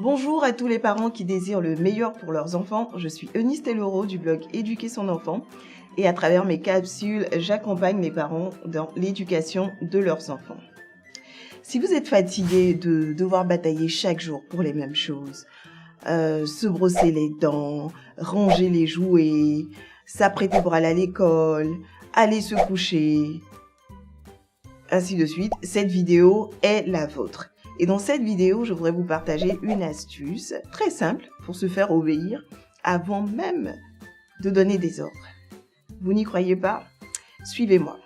Bonjour à tous les parents qui désirent le meilleur pour leurs enfants. Je suis Eunice Tellero du blog Éduquer son enfant et à travers mes capsules, j'accompagne les parents dans l'éducation de leurs enfants. Si vous êtes fatigué de devoir batailler chaque jour pour les mêmes choses, se brosser les dents, ranger les jouets, s'apprêter pour aller à l'école, aller se coucher, ainsi de suite, cette vidéo est la vôtre. Et dans cette vidéo, je voudrais vous partager une astuce très simple pour se faire obéir avant même de donner des ordres. Vous n'y croyez pas? Suivez-moi.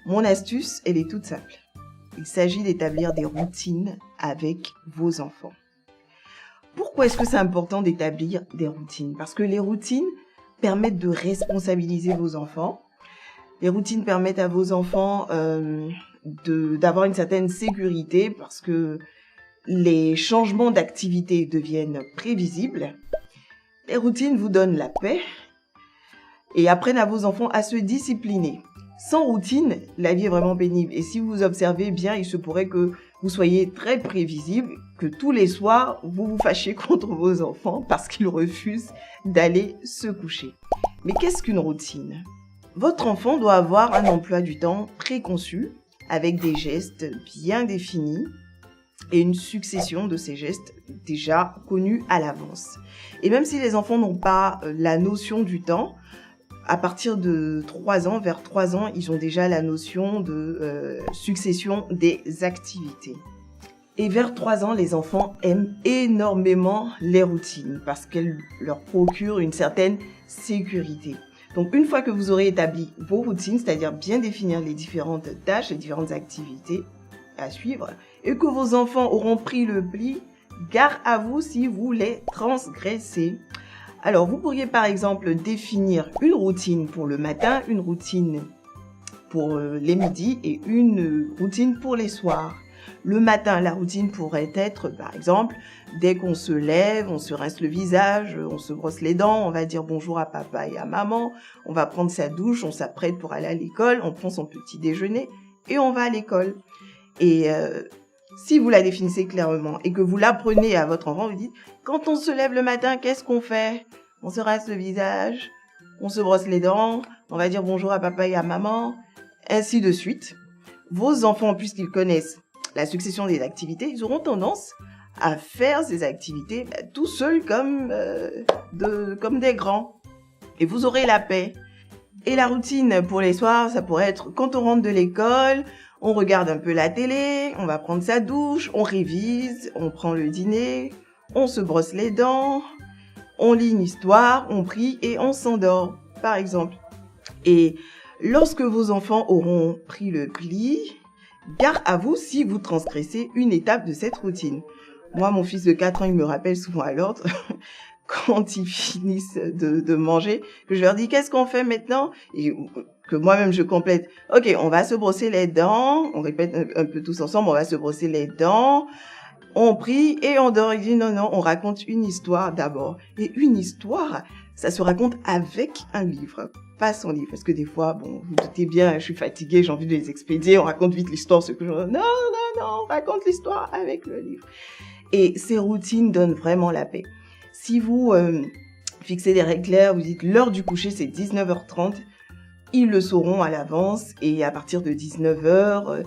Mon astuce, elle est toute simple. Il s'agit d'établir des routines avec vos enfants. Pourquoi est-ce que c'est important d'établir des routines? Parce que les routines permettent de responsabiliser vos enfants. Les routines permettent à vos enfants d'avoir une certaine sécurité parce que les changements d'activité deviennent prévisibles. Les routines vous donnent la paix et apprennent à vos enfants à se discipliner. Sans routine, la vie est vraiment pénible. Et si vous observez bien, il se pourrait que vous soyez très prévisible, que tous les soirs, vous vous fâchiez contre vos enfants parce qu'ils refusent d'aller se coucher. Mais qu'est-ce qu'une routine? Votre enfant doit avoir un emploi du temps préconçu, avec des gestes bien définis et une succession de ces gestes déjà connus à l'avance. Et même si les enfants n'ont pas la notion du temps, à partir de 3 ans, vers 3 ans, ils ont déjà la notion de succession des activités. Et vers 3 ans, les enfants aiment énormément les routines parce qu'elles leur procurent une certaine sécurité. Donc, une fois que vous aurez établi vos routines, c'est-à-dire bien définir les différentes tâches, les différentes activités à suivre, et que vos enfants auront pris le pli, gare à vous si vous les transgressez. Alors, vous pourriez par exemple définir une routine pour le matin, une routine pour les midis et une routine pour les soirs. Le matin, la routine pourrait être, par exemple, dès qu'on se lève, on se rince le visage, on se brosse les dents, on va dire bonjour à papa et à maman, on va prendre sa douche, on s'apprête pour aller à l'école, on prend son petit déjeuner et on va à l'école. Et si vous la définissez clairement et que vous l'apprenez à votre enfant, vous dites, quand on se lève le matin, qu'est-ce qu'on fait? On se rince le visage, on se brosse les dents, on va dire bonjour à papa et à maman, ainsi de suite. Vos enfants, puisqu'ils connaissent la succession des activités, ils auront tendance à faire ces activités tout seuls comme des grands. Et vous aurez la paix. Et la routine pour les soirs, ça pourrait être quand on rentre de l'école, on regarde un peu la télé, on va prendre sa douche, on révise, on prend le dîner, on se brosse les dents, on lit une histoire, on prie et on s'endort, par exemple. Et lorsque vos enfants auront pris le pli, gare à vous si vous transgressez une étape de cette routine. Moi, mon fils de 4 ans, il me rappelle souvent à l'ordre, quand ils finissent de manger, que je leur dis, qu'est-ce qu'on fait maintenant? Et que moi-même, je complète. Ok, on va se brosser les dents. On répète un peu tous ensemble, on va se brosser les dents. On prie et on dort. Il dit, non, on raconte une histoire d'abord. Et une histoire, ça se raconte avec un livre. Pas son livre, parce que des fois, bon, vous doutez bien, je suis fatiguée, j'ai envie de les expédier, on raconte vite l'histoire, ce que je... Non, on raconte l'histoire avec le livre. Et ces routines donnent vraiment la paix. Si vous fixez des règles claires, vous dites l'heure du coucher, c'est 19h30, ils le sauront à l'avance, et à partir de 19h,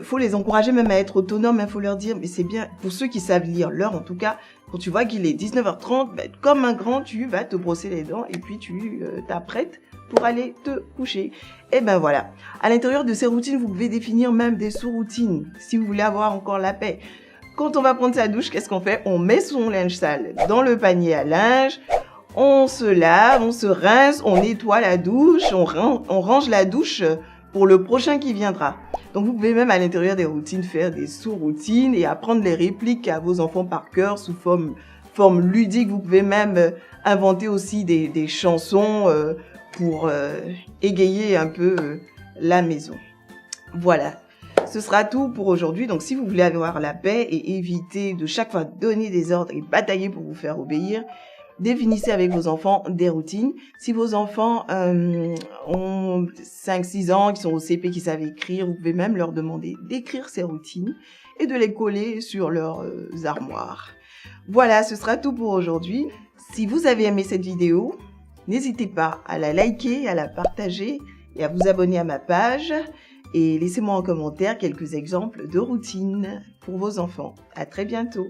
faut les encourager même à être autonomes, faut leur dire, mais c'est bien, pour ceux qui savent lire l'heure, en tout cas, quand tu vois qu'il est 19h30, comme un grand, tu vas te brosser les dents, et puis tu t'apprêtes pour aller te coucher. Et ben voilà. À l'intérieur de ces routines, vous pouvez définir même des sous-routines, si vous voulez avoir encore la paix. Quand on va prendre sa douche, qu'est-ce qu'on fait? On met son linge sale dans le panier à linge, on se lave, on se rince, on nettoie la douche, on range la douche pour le prochain qui viendra. Donc vous pouvez même à l'intérieur des routines faire des sous-routines et apprendre les répliques à vos enfants par cœur sous forme ludique. Vous pouvez même inventer aussi des chansons pour égayer un peu la maison. Voilà, ce sera tout pour aujourd'hui. Donc si vous voulez avoir la paix et éviter de chaque fois donner des ordres et batailler pour vous faire obéir, définissez avec vos enfants des routines. Si vos enfants ont 5-6 ans, qui sont au CP, qui savent écrire, vous pouvez même leur demander d'écrire ces routines et de les coller sur leurs armoires. Voilà, ce sera tout pour aujourd'hui. Si vous avez aimé cette vidéo, n'hésitez pas à la liker, à la partager et à vous abonner à ma page. Et laissez-moi en commentaire quelques exemples de routines pour vos enfants. À très bientôt.